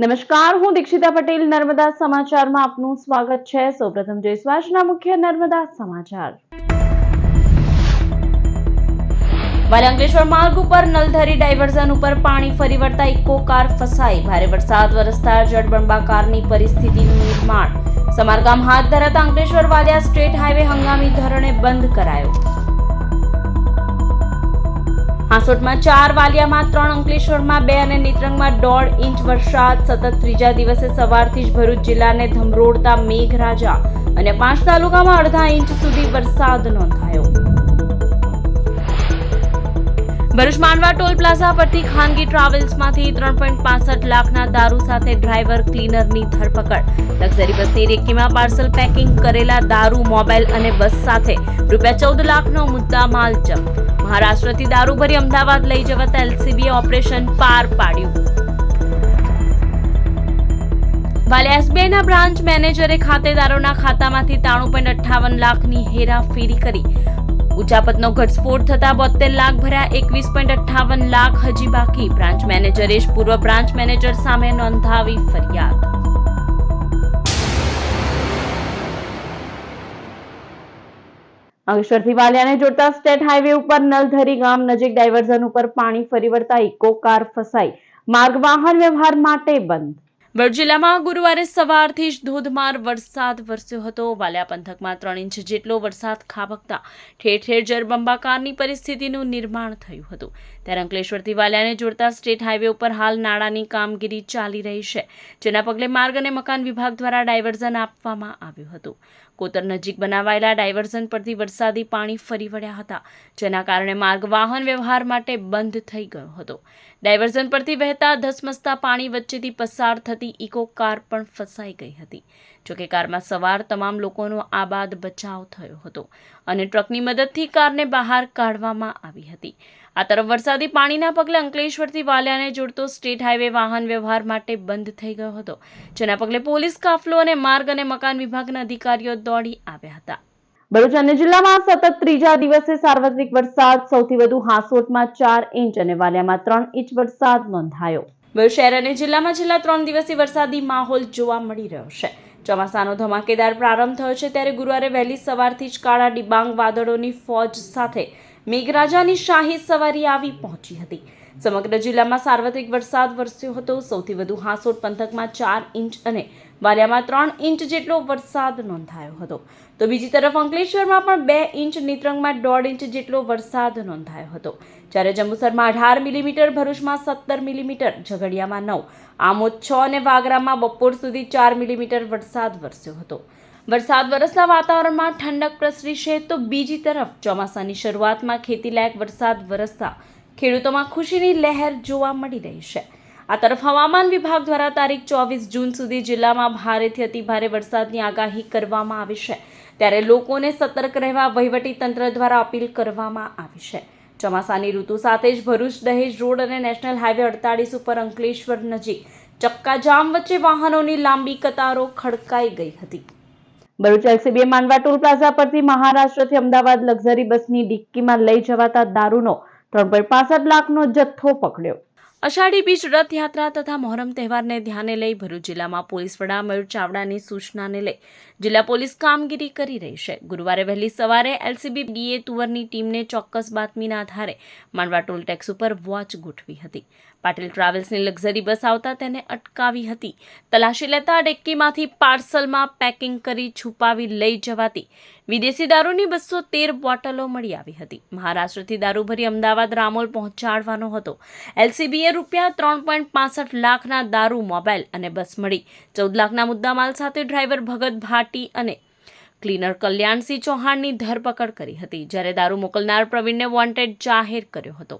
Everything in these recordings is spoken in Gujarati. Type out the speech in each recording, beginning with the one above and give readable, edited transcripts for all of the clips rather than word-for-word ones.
નમસ્કાર, હું દીક્ષિતા પટેલ નર્મદા સમાચારમાં આપનું સ્વાગત છે। સૌપ્રથમ જોઈશું આજના મુખ્ય નર્મદા સમાચાર। વાલંકલેશ્વર માર્ગ ઉપર નલધરી ડાયવર્ઝન ઉપર પાણી ફરી વળતા ઇકો કાર ફસાઈ। ભારે વરસાદ વરસતા જળબંબાકારની પરિસ્થિતિનું નિર્માણ। સમારકામ હાથ ધરાતા અંકલેશ્વર વાલિયા સ્ટેટ હાઈવે હંગામી ધોરણે બંધ કરાયો। હાંસોટમાં 4, વાલિયામાં 3, અંકલેશ્વરમાં 2 અને નેત્રંગમાં 1.5 ઇંચ વરસાદ। સતત ત્રીજા દિવસે સવારથી જ ભરૂચ જિલ્લાને ધમરોળતા મેઘરાજા અને 5 તાલુકામાં અડધા ઇંચ સુધી વરસાદ નોંધાયો। ભરૂચ માંડવા ટોલ પ્લાઝા પરથી ખાનગી ટ્રાવેલ્સમાંથી 3.65 લાખના દારૂ સાથે ડ્રાઈવર ક્લીનરની ધરપકડ। લક્ઝરી બસની રેકીમાં પાર્સલ પેકિંગ કરેલા દારૂ, મોબાઈલ અને બસ સાથે ₹14 લાખનો મુદ્દામાલ જપ્ત। મહારાષ્ટ્રથી દારૂ ભરી અમદાવાદ લઈ જવાતા એલસીબીએ ઓપરેશન પાર પાડ્યું। વાલિયા એસબીઆઈના બ્રાન્ચ મેનેજરે ખાતેદારોના ખાતામાંથી 93.58 લાખની હેરાફેરી કરી। ઉચાપતનો ઘટસ્ફોટ થતા 72 લાખ ભર્યા, 21.58 લાખ હજી બાકી। બ્રાન્ચ મેનેજરે પૂર્વ બ્રાન્ચ મેનેજર સામે નોંધાવી ફરિયાદ। અંકલેશ્વરથી વાલિયાને જોડતા સ્ટેટ હાઈવે ઉપર નલધરી ગામ નજીક ડાયવર્ઝન ઉપર પાણી ફરી વળતા ઇકો કાર ફસાઈ। માર્ગ વાહન વ્યવહાર માટે બંધ। ભરૂચ જિલ્લામાં ગુરુવારે સવારથી જ ધોધમાર વરસાદ વરસ્યો હતો। વાલિયા પંથકમાં 3 ઇંચ જેટલો વરસાદ ખાબકતા ઠેર ઠેર જળબંબાકારની પરિસ્થિતિનું નિર્માણ થયું હતું। ત્યારે અંકલેશ્વરથી વાલિયાને જોડતા સ્ટેટ હાઈવે ઉપર હાલ નાળાની કામગીરી ચાલી રહી છે, જેના પગલે માર્ગ અને મકાન વિભાગ દ્વારા ડાયવર્ઝન આપવામાં આવ્યું હતું। કોતર નજીક બનાવાયેલા ડાયવર્ઝન પરથી વરસાદી પાણી ફરી વળ્યા હતા, જેના કારણે માર્ગ વાહન વ્યવહાર માટે બંધ થઈ ગયો હતો। ડાયવર્ઝન પરથી વહેતા ધસમસતા પાણી વચ્ચેથી પસાર થતી ઇકો કાર પણ ફસાઈ ગઈ હતી। જોકે કારમાં સવાર તમામ લોકોનો આબાદ બચાવ થયો હતો અને ટ્રકની મદદથી કારને બહાર કાઢવામાં આવી હતી। આ તરફ વરસાદી પાણીના પગલે અંકલેશ્વરથી વાલિયાને જોડતો સ્ટેટ હાઈવે વાહન વ્યવહાર માટે બંધ થઈ ગયો હતો, જેના પગલે પોલીસ કાફલો અને માર્ગ અને મકાન વિભાગના અધિકારીઓ દોડી આવ્યા હતા। ભરૂચ અને જિલ્લામાં સતત ત્રીજા દિવસે સાર્વત્રિક વરસાદ। સૌથી વધુ હાંસોટમાં 4 ઇંચ અને વાલિયામાં 3 ઇંચ વરસાદ નોંધાયો। ભરૂચ શહેર અને જિલ્લામાં છેલ્લા 3 દિવસથી વરસાદી માહોલ જોવા મળી રહ્યો છે। ચોમાસાનો ધમાકેદાર પ્રારંભ થયો છે, ત્યારે ગુરુવારે વહેલી સવારથી જ કાળા ડિબાંગ વાદળોની ફોજ સાથે મેઘરાજાની શાહી સવારી આવી પહોંચી હતી। સમગ્ર જિલ્લામાં સાર્વત્રિક વરસાદ વરસ્યો હતો। સૌથી વધુ હાંસોટ પંથકમાં 4 ઇંચ અને વાલિયામાં 3 ઇંચ જેટલો વરસાદ નોંધાયો હતો, તો બીજી તરફ અંકલેશ્વરમાં પણ 2 ઇંચ, નેત્રંગમાં 1.5 ઇંચ જેટલો વરસાદ નોંધાયો હતો। જ્યારે જંબુસરમાં 18 મિલીમીટર, ભરૂચમાં 17 મિલીમીટર, ઝઘડિયામાં 9, આમોદ 6 અને વાગરામાં બપોર સુધી 4 મિલીમીટર વરસાદ વરસ્યો હતો। વરસાદ વરસતા વાતાવરણમાં ઠંડક પ્રસરી છે, તો બીજી તરફ ચોમાસાની શરૂઆતમાં ખેતીલાયક વરસાદ વરસતા ખેડૂતોમાં ખુશીની લહેર જોવા મળી રહી છે। આ તરફ હવામાન વિભાગ દ્વારા તારીખ 24 જૂન સુધી જિલ્લામાં ભારેથી અતિભારે વરસાદની આગાહી કરવામાં આવી છે, ત્યારે લોકોને સતર્ક રહેવા વહીવટી તંત્ર દ્વારા અપીલ કરવામાં આવી છે। ચોમાસાની ઋતુ સાથે જ ભરૂચ દહેજ રોડ અને નેશનલ હાઈવે 48 ઉપર અંકલેશ્વર નજીક ચક્કાજામ વચ્ચે વાહનોની લાંબી કતારો ખડકાઈ ગઈ હતી। ભરૂચ એલસીબીએ માંડવા ટોલ પ્લાઝા પરથી મહારાષ્ટ્રથી અમદાવાદ લક્ઝરી બસની ડિક્કીમાં લઈ જવાતા દારૂનો 3.65 લાખનો જથ્થો પકડ્યો। અષાઢી બીજ રથયાત્રા તથા મોહરમ તહેવારને ધ્યાને લઈ ભરૂચ જિલ્લામાં પોલીસ વડા મયુર ચાવડાની સૂચનાને લઈ જિલ્લા પોલીસ કામગીરી કરી રહી છે। ગુરુવારે વહેલી સવારે એલસીબી ડીએ તુવરની ટીમને ચોક્કસ બાતમીના આધારે માંડવા ટોલ ટેક્સ ઉપર વોચ ગોઠવી હતી। પાટીલ ટ્રાવેલ્સની લક્ઝરી બસ આવતા તેને અટકાવી હતી। તલાશી લેતા ડેક્કીમાંથી પાર્સલમાં પેકિંગ કરી છુપાવી લઈ જવાતી વિદેશી દારૂની 213 બોટલો મળી આવી હતી। મહારાષ્ટ્રથી દારૂ ભરી અમદાવાદ રામોલ પહોંચાડવાનો હતો। એલસીબીએ ₹3.65 લાખના દારૂ, મોબાઈલ અને બસ મળી 14 લાખના મુદ્દામાલ સાથે ડ્રાઈવર ભગત ભાટી અને ક્લીનર કલ્યાણસિંહ ચૌહાણની ધરપકડ કરી હતી, જ્યારે દારૂ મોકલનાર પ્રવીણને વોન્ટેડ જાહેર કર્યો હતો।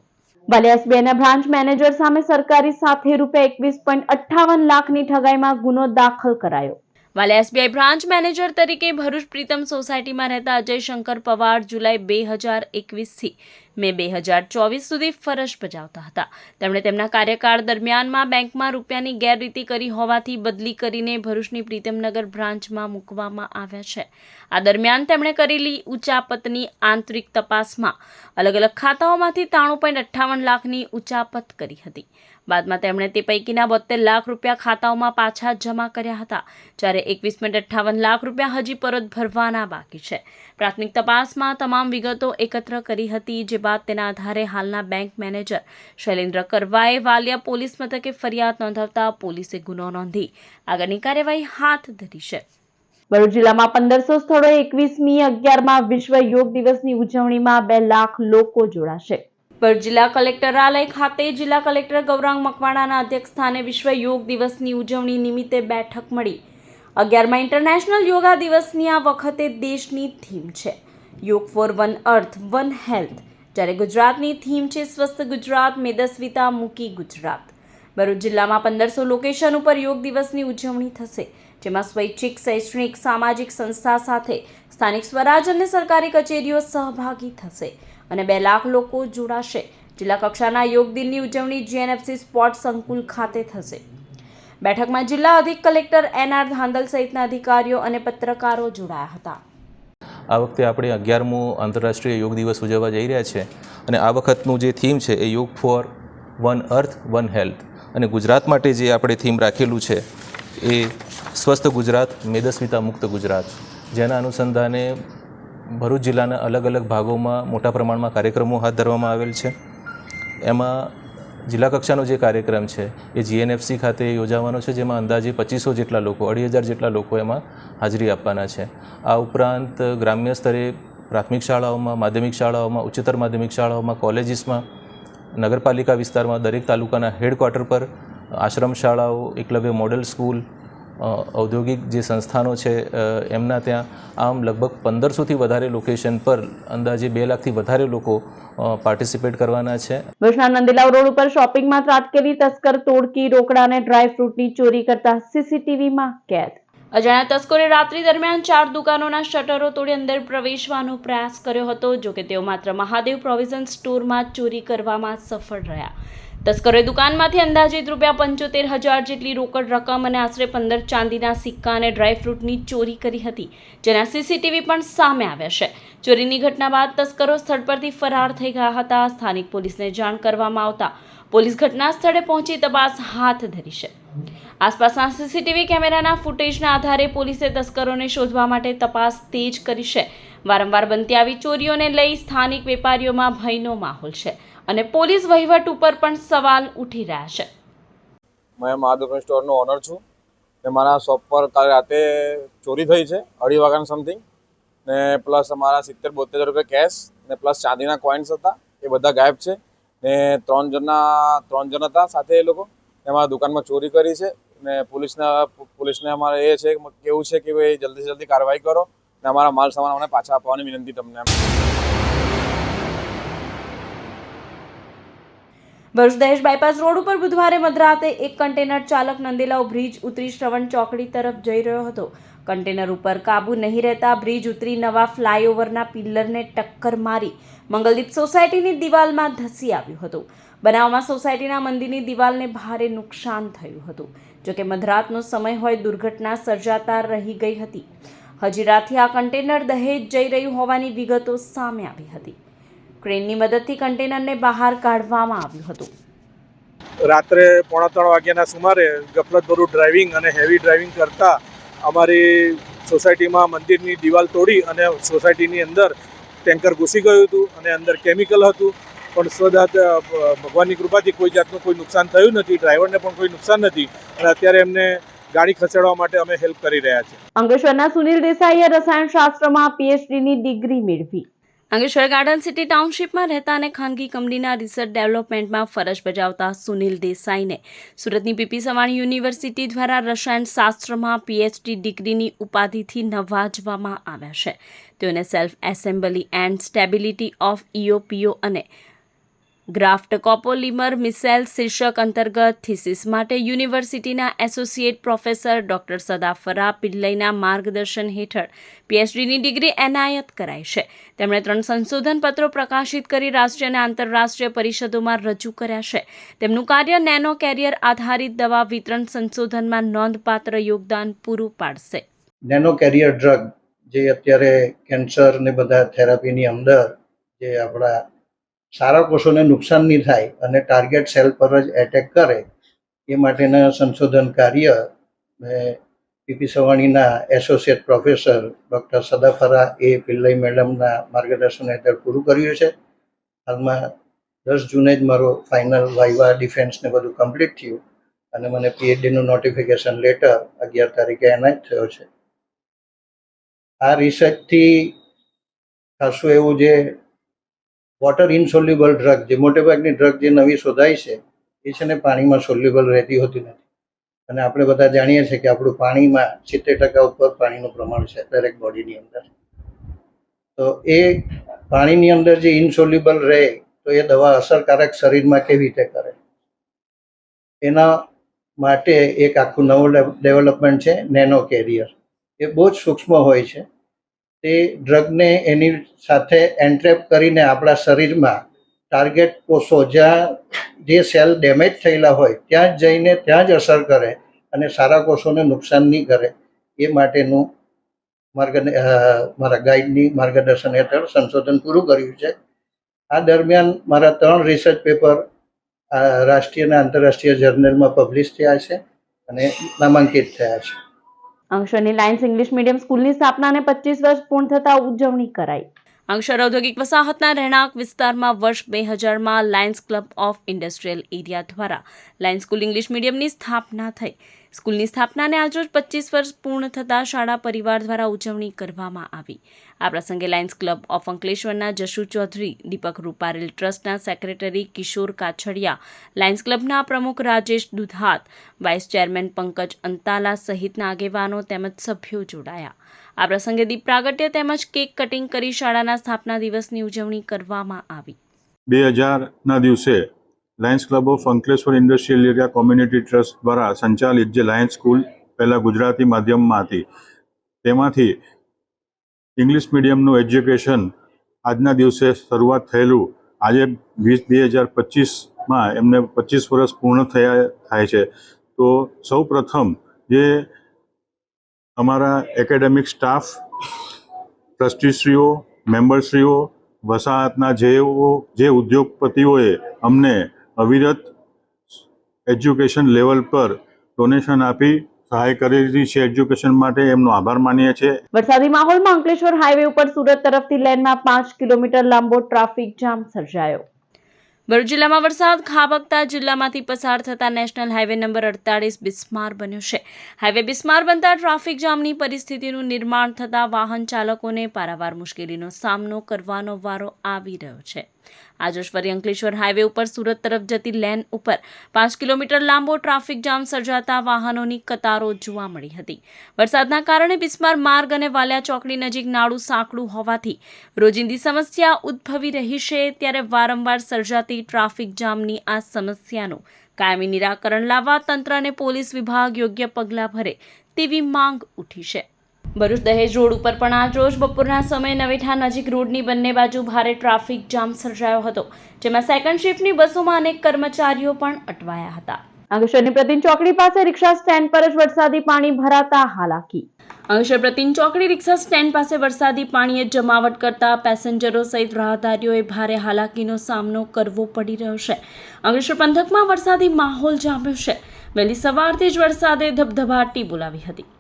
વાલિયા એસબીઆઈના બ્રાન્ચ મેનેજર સામે સરકારી સાથે ₹21.58 લાખની ઠગાઈમાં ગુનો દાખલ કરાયો। વાલિયા એસબીઆઈ બ્રાન્ચ મેનેજર તરીકે ભરૂચ પ્રીતમ સોસાયટીમાં રહેતા અજય શંકર પવાર જુલાઈ 2021 થી મે 2024 સુધી ફરજ બજાવતા હતા. તેમણે તેમના કાર્યકાળ દરમિયાનમાં બેંકમાં રૂપિયાની ગેરરીતિ કરી હોવાથી બદલી કરીને ભરૂચની પ્રીતમનગર બ્રાન્ચમાં મૂકવામાં આવ્યા છે. આ દરમિયાન તેમણે કરેલી ઉચાપતની આંતરિક તપાસમાં અલગ અલગ ખાતાઓમાંથી 93.58 લાખની ઉચાપત કરી હતી. બાદમાં તેમણે તે પૈકીના 72 લાખ રૂપિયા ખાતાઓમાં પાછા જમા કર્યા હતા, જ્યારે 21.58 લાખ રૂપિયા હજી પરત ભરવાના બાકી છે. પ્રાથમિક તપાસમાં તમામ વિગતો એકત્ર કરી હતી, જે બાદ તેના આધારે હાલના બેંક મેનેજર શૈલેન્દ્ર કરવાએ વાલિયા પોલીસ મથકે ફરિયાદ નોંધાવતા પોલીસે ગુનો નોંધી આગળની કાર્યવાહી હાથ ધરી છે. ભરૂચ જિલ્લામાં 1500 સ્થળોએ 21મી 11માં વિશ્વ યોગ દિવસની ઉજવણીમાં 2 લાખ લોકો જોડાશે. ભરૂચ જિલ્લા કલેક્ટરાલય ખાતે જિલ્લા કલેક્ટર ગૌરાંગ મકવાણાના અધ્યક્ષસ્થાને વિશ્વ યોગ દિવસની ઉજવણી નિમિત્તે બેઠક મળી. 11મા ઇન્ટરનેશનલ યોગા દિવસની આ વખતે દેશની થીમ છે yoga for one earth one health, જ્યારે ગુજરાતની થીમ છે સ્વસ્થ ગુજરાત મેદસ્વીતા મુકી ગુજરાત. ભરૂચ જિલ્લામાં 1500 લોકેશન ઉપર યોગ દિવસની ઉજવણી થશે, જેમાં સ્વૈચ્છિક, શૈક્ષણિક, સામાજિક સંસ્થા સાથે સ્થાનિક સ્વરાજ અને સરકારી કચેરીઓ સહભાગી થશે અને 2 લાખ લોકો જોડાશે. જિલ્લા કક્ષાના યોગ દિનની ઉજવણી GNFC સ્પોર્ટ સંકુલ ખાતે થશે. બેઠકમાં જિલ્લા અધિક કલેક્ટર NR ધાંધલ સહિતના અધિકારીઓ અને પત્રકારો જોડાયા હતા. આ વખતે આપણે 11મો આંતરરાષ્ટ્રીય યોગ દિવસ ઉજવવા જઈ રહ્યા છે અને આ વખતનું જે થીમ છે એ yoga for one earth one health, અને ગુજરાત માટે જે આપણે થીમ રાખેલું છે એ સ્વસ્થ ગુજરાત મેદસ્વીતા મુક્ત ગુજરાત, જેના અનુસંધાને ભરૂચ જિલ્લાના અલગ અલગ ભાગોમાં મોટા પ્રમાણમાં કાર્યક્રમો હાથ ધરવામાં આવેલ છે. એમાં જિલ્લા કક્ષાનો જે કાર્યક્રમ છે એ GNFC ખાતે યોજાવાનો છે, જેમાં અંદાજે 2500 જેટલા લોકો, 2500 જેટલા લોકો એમાં હાજરી આપવાના છે. આ ઉપરાંત ગ્રામ્ય સ્તરે પ્રાથમિક શાળાઓમાં, માધ્યમિક શાળાઓમાં, ઉચ્ચતર માધ્યમિક શાળાઓમાં, કોલેજીસમાં, નગરપાલિકા વિસ્તારમાં, દરેક તાલુકાના હેડક્વાર્ટર પર, આશ્રમ શાળાઓ, એકલવ્ય મોડેલ સ્કૂલ, ઔદ્યોગિક જે સંસ્થાનો છે એમના ત્યાં, આમ લગભગ 1500થી વધારે લોકેશન પર અંદાજે 2 લાખથી વધારે લોકો પાર્ટિસિપેટ કરવાના છે. ભરૂચના નંદીલાવ રોડ ઉપર શોપિંગમાં ત્રાટકેલી તસ્કર તોડકી, રોકડા અને ડ્રાય ફ્રૂટની ચોરી કરતા CCTVમાં કેદ. અજાણ્યા તસ્કરે રાત્રિ દરમિયાન 4 દુકાનોના શટરો તોડી અંદર પ્રવેશવાનો પ્રયાસ કર્યો હતો, જોકે તેઓ માત્ર મહાદેવ પ્રોવિઝન સ્ટોરમાં ચોરી કરવામાં સફળ રહ્યા. તસ્કરોએ દુકાનમાંથી અંદાજિત ₹75,000 જેટલી રોકડ રકમ અને આશરે 15 ચાંદીના સિક્કા અને ડ્રાયફ્રૂટની ચોરી કરી હતી, જેના CCTV પણ સામે આવ્યા છે. ચોરીની ઘટના બાદ તસ્કરો સ્થળ પરથી ફરાર થઈ ગયા હતા. સ્થાનિક પોલીસને જાણ કરવામાં આવતા પોલીસ ઘટના સ્થળે પહોંચી તપાસ હાથ ધરી છે. આસપાસના CCTV કેમેરાના ફૂટેજના આધારે પોલીસે તસ્કરોને શોધવા માટે તપાસ તેજ કરી છે. વારંવાર બનતી આવી ચોરીઓને લઈ સ્થાનિક વેપારીઓમાં ભયનો માહોલ છે અને પોલીસ વહીવટ ઉપર પણ સવાલ ઉઠી રહ્યા છે. मैं महादेव स्टोरનો ઓનર છું ને મારા શોપ પર કાલે રાતે ચોરી થઈ છે 2:30 વાગ્યાના સમથિંગ, ને પ્લસ અમારા 70-72 રૂપિયા કેશ ને પ્લસ ચાંદીના કોઈન્સ હતા, એ બધા ગાયબ છે. ને 3 જણ હતા સાથે, એ લોકો અમારા દુકાનમાં ચોરી કરી છે. ને પોલીસને અમારે એ છે કેવું છે કે ભાઈ જલ્દી કાર્યવાહી કરો ને અમારા માલ સામાન અમને પાછા આપવાની વિનંતી તમને. ભરૂચ દહેજ બાયપાસ રોડ ઉપર બુધવારે મધરાતે એક કન્ટેનર ચાલક નંદીલાવ બ્રિજ ઉતરી શ્રવણ ચોકડી તરફ જઈ રહ્યો હતો. કન્ટેનર ઉપર કાબુ નહીં રહેતા બ્રિજ ઉતરી નવા ફ્લાયઓવરના પિલ્લરને ટક્કર મારી મંગલદીપ સોસાયટીની દિવાલમાં ધસી આવ્યું હતું. બનાવમાં સોસાયટીના મંદિરની દિવાલને ભારે નુકસાન થયું હતું. જોકે મધરાતનો સમય હોય દુર્ઘટના સર્જાતા રહી ગઈ હતી. હજી રાતથી આ કન્ટેનર દહેજ જઈ રહ્યું હોવાની વિગતો સામે આવી હતી. ક્રેનની મદદથી કન્ટેનરને બહાર કાઢવામાં આવ્યું હતું. રાત્રે 2:45 વાગ્યાના સુમારે ગફલતભર્યું ડ્રાઇવિંગ અને હેવી ડ્રાઇવિંગ કરતા અમારી સોસાયટીમાં મંદિરની દિવાલ તોડી અને સોસાયટીની અંદર ટેન્કર ઘૂસી ગયું હતું અને અંદર કેમિકલ હતું. પણ સદાત ભગવાનની કૃપાથી કોઈ જાતનું કોઈ નુકસાન થયું નથી, ડ્રાઈવરને પણ કોઈ નુકસાન નથી અને અત્યારે એમને ગાડી ખસેડવા માટે અમે હેલ્પ કરી રહ્યા છીએ. અંકલેશ્વરના સુનિલ દેસાઈએ રસાયણશાસ્ત્રમાં PhDની ડિગ્રી મેળવી. અંકલેશ્વર ગાર્ડન સિટી ટાઉનશીપમાં રહેતા અને ખાનગી કંપનીના રિસર્ચ ડેવલપમેન્ટમાં ફરજ બજાવતા સુનિલ દેસાઈને સુરતની PP સવાણી યુનિવર્સિટી દ્વારા રસાયણશાસ્ત્રમાં PhD ડિગ્રીની ઉપાધિથી નવાજવામાં આવ્યા છે. તેઓને self assembly and stability of EOPO અને ગ્રાફ્ટ કોપોલિમર મિસેલ શીર્ષક અંતર્ગત થીસીસ માટે યુનિવર્સિટીના એસોસિએટ પ્રોફેસર ડોક્ટર સદાફરા પિલ્લઈના માર્ગદર્શન હેઠળ પીએચડીની ડિગ્રી એનાયત કરાઈ છે. તેમણે 3 સંશોધન પત્રો પ્રકાશિત કરી રાષ્ટ્રીય અને આંતરરાષ્ટ્રીય પરિષદોમાં રજૂ કર્યા છે. તેમનું કાર્ય નેનો કેરિયર આધારિત દવા વિતરણ સંશોધનમાં નોંધપાત્ર યોગદાન પૂરું પાડશે. નેનો કેરિયર ડ્રગ જે અત્યારે કેન્સર ને બધા થેરાપીની અંદર જે આપણા સારા કોષોને નુકસાન નહીં થાય અને ટાર્ગેટ સેલ પર જ એટેક કરે એ માટેના સંશોધન કાર્ય પીપી સવાણીના એસોસિએટ પ્રોફેસર ડૉક્ટર સદાફરા એ પિલ્લઈ મેડમના માર્ગદર્શન હેઠળ પૂરું કર્યું છે. હાલમાં 10 જૂને જ મારો ફાઇનલ વાઇવા ડિફેન્સ ને બધું કમ્પ્લીટ થયું અને મને પીએચડીનું નોટિફિકેશન લેટર 11 તારીખે એનાયત થયો છે. આ રિસર્ચથી ખાસું એવું જે વોટર ઇનસોલ્યુબલ ડ્રગ જે મોટેભાગની ડ્રગ જે નવી શોધાય છે એ છે ને પાણીમાં સોલ્યુબલ રહેતી હોતી નથી અને આપણે બધા જાણીએ છીએ કે આપણું પાણીમાં 70% ઉપર પાણીનું પ્રમાણ છે દરેક બોડીની અંદર. તો એ પાણીની અંદર જે ઇનસોલ્યુબલ રહે તો એ દવા અસરકારક શરીરમાં કેવી રીતે કરે એના માટે એક આખું નવું ડેવલપમેન્ટ છે નેનો કેરિયર. એ બહુ જ સૂક્ષ્મ હોય છે. તે ડ્રગને એની સાથે એન્ટ્રેપ કરીને આપણા શરીરમાં ટાર્ગેટ કોષો જ્યાં જે સેલ ડેમેજ થયેલા હોય ત્યાં જ જઈને ત્યાં જ અસર કરે અને સારા કોષોને નુકસાન નહીં કરે એ માટેનું મારા ગાઈડની માર્ગદર્શન હેઠળ સંશોધન પૂરું કર્યું છે. આ દરમિયાન મારા 3 રિસર્ચ પેપર રાષ્ટ્રીય અને આંતરરાષ્ટ્રીય જર્નલમાં પબ્લિશ થયા છે અને નામાંકિત થયા છે. અંકશરની લાયન્સ ઇંગ્લિશ મીડિયમ સ્કૂલની સ્થાપનાને 25 વર્ષ પૂર્ણ થતા ઉજવણી કરાઈ. અંકશર ઔદ્યોગિક વસાહતના રહેણાંક વિસ્તારમાં વર્ષ 2000માં lions club of industrial area દ્વારા લાયન્સ સ્કૂલ ઇંગ્લિશ મીડિયમની સ્થાપના થઈ. સ્કૂલની સ્થાપનાને આજરોજ 25 વર્ષ પૂર્ણ થતાં શાળા પરિવાર દ્વારા ઉજવણી કરવામાં આવી. આ પ્રસંગે લાયન્સ ક્લબ ઓફ અંકલેશ્વરના જશુ ચૌધરી, દીપક રૂપારેલ, ટ્રસ્ટના સેક્રેટરી કિશોર કાછડિયા, લાયન્સ ક્લબના પ્રમુખ રાજેશ દુધાત, વાઇસ ચેરમેન પંકજ અંતાલા સહિતના આગેવાનો તેમજ સભ્યો જોડાયા. આ પ્રસંગે દીપ પ્રાગટ્ય તેમજ કેક કટિંગ કરી શાળાના સ્થાપના દિવસની ઉજવણી કરવામાં આવી. 2000ના દિવસે Lions club of Ankleshwar industrial area community trust દ્વારા સંચાલિત જે લાયન્સ સ્કૂલ પહેલાં ગુજરાતી માધ્યમમાં હતી તેમાંથી ઇંગ્લિશ મીડિયમનું એજ્યુકેશન આજના દિવસે શરૂઆત થયેલું આજે 2025માં એમને 25 વર્ષ પૂર્ણ થાય છે. તો સૌ પ્રથમ જે અમારા એકેડેમિક સ્ટાફ, ટ્રસ્ટીશ્રીઓ, મેમ્બરશ્રીઓ, વસાહતના જે ઉદ્યોગપતિઓએ અમને અવિરત એજ્યુકેશન લેવલ પર ડોનેશન આપી સહાય કરેલી છે એજ્યુકેશન માટે, એમનો આભાર માનીએ છીએ. વરસાદી માહોલમાં અંકલેશ્વર હાઈવે ઉપર સુરત તરફથી લેનમાં 5 કિલોમીટર લાંબો ટ્રાફિક જામ સર્જાયો. ભરૂચ જિલ્લામાં વરસાદ ખાબકતા જિલ્લામાંથી પસાર થતા નેશનલ હાઈવે નંબર 48 બિસ્માર બન્યો છે. હાઈવે બિસ્માર બનતા ટ્રાફિક જામની પરિસ્થિતિનું નિર્માણ થતા વાહન ચાલકોને પારાવાર મુશ્કેલીનો સામનો કરવાનો વારો આવી રહ્યો છે. આજે ફરી અંકલેશ્વર હાઈવે ઉપર સુરત તરફ જતી લેન ઉપર 5 કિલોમીટર લાંબો ટ્રાફિક જામ સર્જાતા વાહનોની કતારો જોવા મળી હતી. વરસાદના કારણે બિસ્માર માર્ગ અને વાલિયા ચોકડી નજીક નાળું સાંકડું હોવાથી રોજિંદી સમસ્યા ઉદ્ભવી રહી છે. ત્યારે વારંવાર સર્જાતી ટ્રાફિક જામની આ સમસ્યાનું કાયમી નિરાકરણ લાવવા તંત્ર અને પોલીસ વિભાગ યોગ્ય પગલાં ભરે તેવી માંગ ઉઠી છે. ભરૂચ દહેજ રોડ ઉપર પણ આજ રોજ બપોરના સમયે નવેઠા નજીક રોડની બંને બાજુ ભારે ટ્રાફિક જામ સર્જાયો હતો, જેમાં સેકન્ડ શિફ્ટની બસોમાં અનેક કર્મચારીઓ પણ અટવાયા હતા. અંકલેશ્વરની પ્રતિન ચોકડી પાસે રિક્ષા સ્ટેન્ડ પર જ વરસાદી પાણી ભરાતા હાલાકી. અંકલેશ્વર પ્રતિન ચોકડી રિક્ષા સ્ટેન્ડ પાસે વરસાદી પાણીએ જમાવટ કરતા પેસેન્જરો સહિત રાહદારીઓએ ભારે હાલાકીનો સામનો કરવો પડી રહ્યો છે. અંકલેશ્વર પંથકમાં વરસાદી માહોલ જામ્યો છે. વહેલી સવારથી જ વરસાદે ધબધબાટી બોલાવી હતી,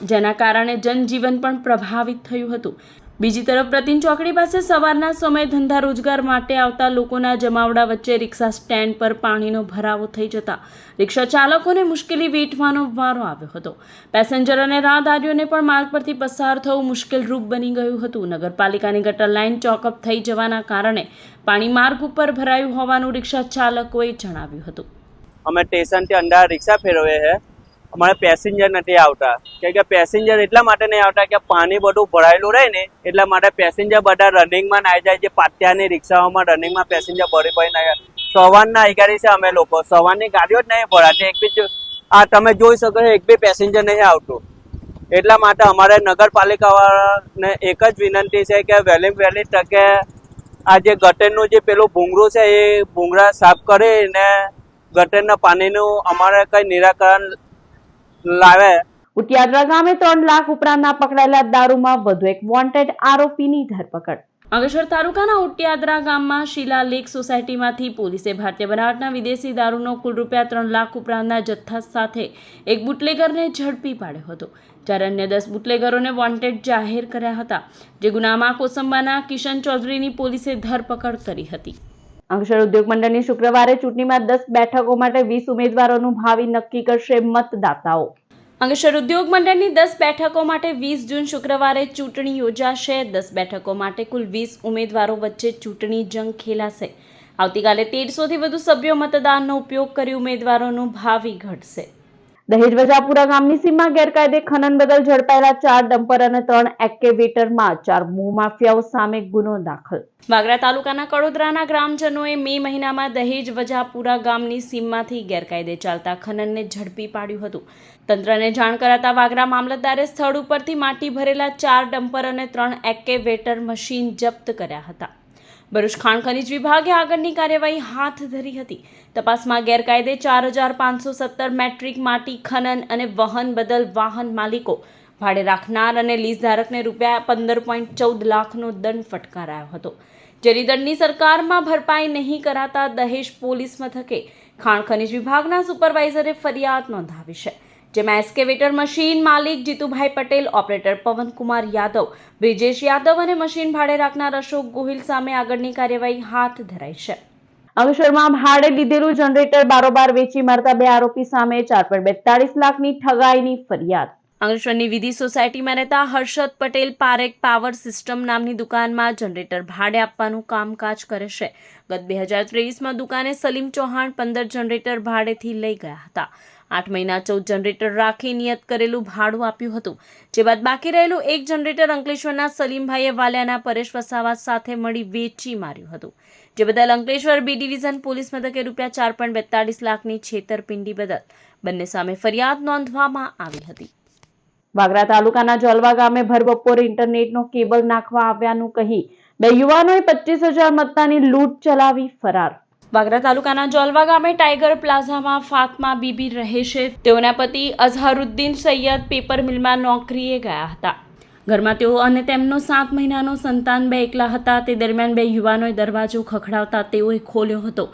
જેના કારણે જનજીવન પણ પ્રભાવિત થયું હતું. બીજી તરફ પ્રતિન ચોકડી પાસે સવારના સમયે ધંધા રોજગાર માટે આવતા લોકોના જમાવડા વચ્ચે રિક્ષા સ્ટેન્ડ પર પાણીનો ભરાવો થઈ જતા રિક્ષા ચાલકોને મુશ્કેલી વેઠવાનો વારો આવ્યો હતો. પેસેન્જર અને રાહદારીઓને પણ માર્ગ પરથી પસાર થવું મુશ્કેલરૂપ બની ગયું હતું. નગરપાલિકાની ગટર લાઇન ચોકઅપ થઈ જવાના કારણે પાણી માર્ગ ઉપર ભરાયું હોવાનું રિક્ષા ચાલકોએ જણાવ્યું હતું. અમે સ્ટેશનથી અંદર રિક્ષા ફેરવે છે અમારે પેસેન્જર નથી આવતા, કેમ કે પેસેન્જર એટલા માટે નહીં આવતા કે પાણી બધું ભરાયેલું રહે ને એટલા માટે પેસેન્જર બધા રનિંગમાં ના આવી જાય. જે પાટિયાની રિક્ષાઓમાં રનિંગમાં પેસેન્જર ભરી ભરી ના જાય. સવારના અધિકારી છે અમે લોકો, સવારની ગાડીઓ જ નહીં ભરાતી. એક બી આ તમે જોઈ શકો છો, એક બી પેસેન્જર નહીં આવતું. એટલા માટે અમારે નગરપાલિકાવાળાને એક જ વિનંતી છે કે વહેલી તકે આ જે ગટરનું જે પેલું ભૂંગળું છે એ ભૂંગળા સાફ કરીને ગટરના પાણીનું અમારે કંઈ નિરાકરણ લાવે. ઉટિયાદરા ગામે 3 લાખ ઉપરાંતના પકડાયેલા દારૂમાં વધુ એક વોન્ટેડ આરોપીની ધરપકડ. અંકલેશ્વર તાલુકાના ઉટિયાદરા ગામમાં શિલાલેખ સોસાયટીમાંથી પોલીસે ભારતીય બનાવટના વિદેશી દારૂનો કુલ ₹3 લાખ ઉપરાંતના જથ્થા સાથે એક બુટલેગરને ઝડપી પાડ્યો હતો, જ્યારે અન્ય 10 બુટલેગરોને વોન્ટેડ જાહેર કર્યા હતા. જે ગુનામાં કોસંબાના કિશન ચૌધરીની પોલીસે ધરપકડ કરી હતી. અંકલેશ્વર ઉદ્યોગ મંડળની શુક્રવારે ચૂંટણીમાં 10 બેઠકો માટે 20 ઉમેદવારોનું ભાવિ નક્કી કરશે મતદાતાઓ. અંકલેશ્વર ઉદ્યોગ મંડળની 10 બેઠકો માટે 20 જૂન શુક્રવારે ચૂંટણી યોજાશે. 10 બેઠકો માટે કુલ 20 ઉમેદવારો વચ્ચે ચૂંટણી જંગ ખેલાશે. આવતીકાલે 1300થી વધુ સભ્યો મતદાનનો ઉપયોગ કરી ઉમેદવારોનું ભાવિ ઘડશે. દહેજ વજાપુરા ગામની સીમમાં ગેરકાયદે ખનન બદલ ઝડપાયેલા 4 ડમ્પર અને 3 એક્સ્કેવેટરમાં 4 ભૂમાફિયાઓ સામે ગુનો દાખલ. વાગરા તાલુકાના કડોદરાના ગ્રામજનોએ મે મહિનામાં દહેજ વજાપુરા ગામની સીમમાંથી ગેરકાયદે ચાલતા ખનનને ઝડપી પાડ્યું હતું. તંત્રને જાણ કરાતા વાગરા મામલતદારે સ્થળ ઉપરથી માટી ભરેલા 4 ડમ્પર અને 3 એક્સ્કેવેટર મશીન જપ્ત કર્યા હતા. ભરૂચ ખાણ ખનીજ વિભાગે આગળની કાર્યવાહી હાથ ધરી હતી. તપાસમાં ગેરકાયદે 4517 મેટ્રિક માટી ખનન અને વહન બદલ વાહન માલિકો, ભાડે રાખનાર અને લીઝ ધારકને ₹15.14 લાખનો દંડ ફટકારાયો હતો. જેની દંડની સરકારમાં ભરપાઈ નહીં કરાતા દહેજ પોલીસ મથકે ખાણ ખનીજ વિભાગના સુપરવાઇઝરે ફરિયાદ નોંધાવી છે. જેમાં એક્સ્કેવેટર મશીન માલિક જીતુભાઈ પટેલ, ઓપરેટર પવનકુમાર યાદવ, બ્રિજેશ યાદવ અને મશીન ભાડે રાખનાર અશોક ગોહિલ સામે આગળની કાર્યવાહી હાથ ધરાઈ છે. અંકલેશ્વરમાં ભાડે લીધેલું જનરેટર બારોબાર વેચી મારતા 2 આરોપી સામે 4.42 લાખની ઠગાઈની ફરિયાદ. અંકલેશ્વરની વિધિ સોસાયટીમાં રહેતા હર્ષદ પટેલ પારેખ પાવર સિસ્ટમ નામની દુકાનમાં જનરેટર ભાડે આપવાનું કામકાજ કરે છે. ગત 2023માં દુકાને સલીમ ચૌહાણ 15 જનરેટર ભાડેથી લઈ ગયા હતા. 8 મહિના 14 જનરેટર રાખી નિયત કરેલું ભાડું આપ્યું હતું. જે બાદ બાકી રહેલું 1 જનરેટર અંકલેશ્વરના સલીમભાઈએ વાલિયાના પરેશ વસાવા સાથે મળી વેચી માર્યું હતું. જે બદલ અંકલેશ્વર બી ડિવિઝન પોલીસ મથકે ₹4.42 લાખની છેતરપિંડી બદલ બંને સામે ફરિયાદ નોંધવામાં આવી હતી. વાગરા તાલુકાના જોલવા ગામે ભર બપોરે ઇન્ટરનેટનો કેબલ નાખવા આવ્યાનું કહી 2 યુવાનોએ 25,000 મત્તાની લૂંટ ચલાવી ફરાર. વાગરા તાલુકાના જોલવા ગામે ટાઈગર પ્લાઝામાં ફાતમા બીબી રહે છે. તેઓના પતિ અઝહરુદ્દીન સૈયદ પેપર મિલમાં નોકરીએ ગયા હતા. ઘરમાં તેઓ અને તેમનો 7 મહિનાનો સંતાન 2 એકલા હતા. તે દરમિયાન 2 યુવાનોએ દરવાજો ખખડાવતા તેઓએ ખોલ્યો હતો.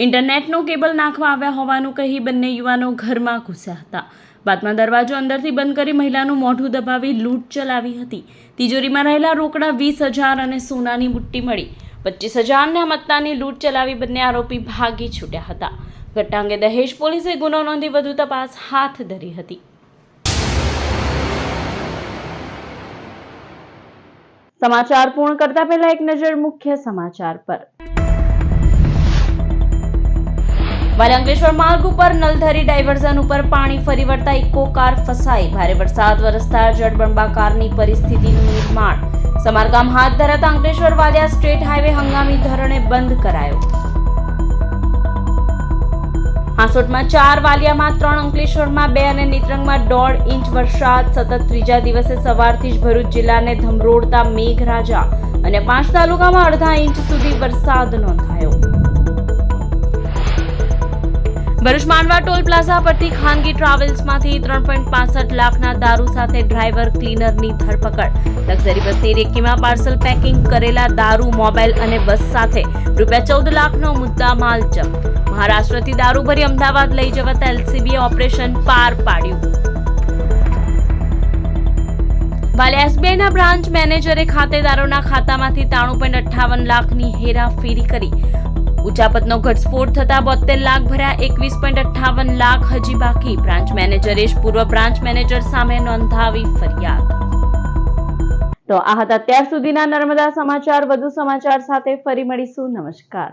ઇન્ટરનેટનો કેબલ નાખવા આવ્યા હોવાનું કહી બંને યુવાનો ઘરમાં ઘૂસ્યા હતા. બાદમાં દરવાજો અંદરથી બંધ કરી મહિલાનું મોઢું દબાવી લૂંટ ચલાવી હતી. તિજોરીમાં રહેલા રોકડા 20,000 અને સોનાની બુટ્ટી મળી 25,000ના મત્તાની લૂંટ ચલાવી બંને આરોપી ભાગી છૂટ્યા હતા. ઘટના અંગે દહેજ પોલીસે ગુનો નોંધી વધુ તપાસ હાથ ધરી હતી. સમાચાર પૂર્ણ કરતા પહેલા એક નજર મુખ્ય સમાચાર પર. અંકલેશ્વર માર્ગ ઉપર નલધરી ડાયવર્ઝન ઉપર પાણી ફરી વળતા ઇકો કાર ફસાઈ. ભારે વરસાદ વરસતા જળબંબાકારની પરિસ્થિતિનું નિર્માણ. સમારકામ હાથ ધરાતા અંકલેશ્વર વાલિયા સ્ટેટ હાઈવે હંગામી ધોરણે બંધ કરાયો. હાંસોટમાં 4, વાલિયામાં 3, અંકલેશ્વરમાં 2 અને નેત્રંગમાં 1.5 ઇંચ વરસાદ. સતત ત્રીજા દિવસે સવારથી જ ભરૂચ જિલ્લાને ધમરોડતા મેઘરાજા અને 5 તાલુકામાં અડધા ઇંચ સુધી વરસાદ નોંધાયો. ભરૂચ માંડવા ટોલ પ્લાઝા પરથી ખાનગી ટ્રાવેલ્સમાંથી 3.65 લાખના દારૂ સાથે ડ્રાઈવર ક્લીનરની ધરપકડ. લક્ઝરી બસની રેકીમાં પાર્સલ પેકિંગ કરેલા દારૂ, મોબાઈલ અને બસ સાથે ₹14 લાખનો મુદ્દામાલ જપ્ત. મહારાષ્ટ્રથી દારૂ ભરી અમદાવાદ લઈ જવાતા એલસીબીએ ઓપરેશન પાર પાડ્યું. વાલિયા એસબીઆઈના બ્રાન્ચ મેનેજરે ખાતેદારોના ખાતામાંથી 93.58 લાખની હેરાફેરી કરી. ઉચાપતનો ઘટસ્ફોટ થતા 72 લાખ ભર્યા, 21.58 લાખ હજી બાકી. બ્રાન્ચ મેનેજરે પૂર્વ બ્રાન્ચ મેનેજર સામે નોંધાવી ફરિયાદ. તો આ હતા અત્યાર સુધીના નર્મદા સમાચાર. વધુ સમાચાર સાથે ફરી મળીશું. નમસ્કાર.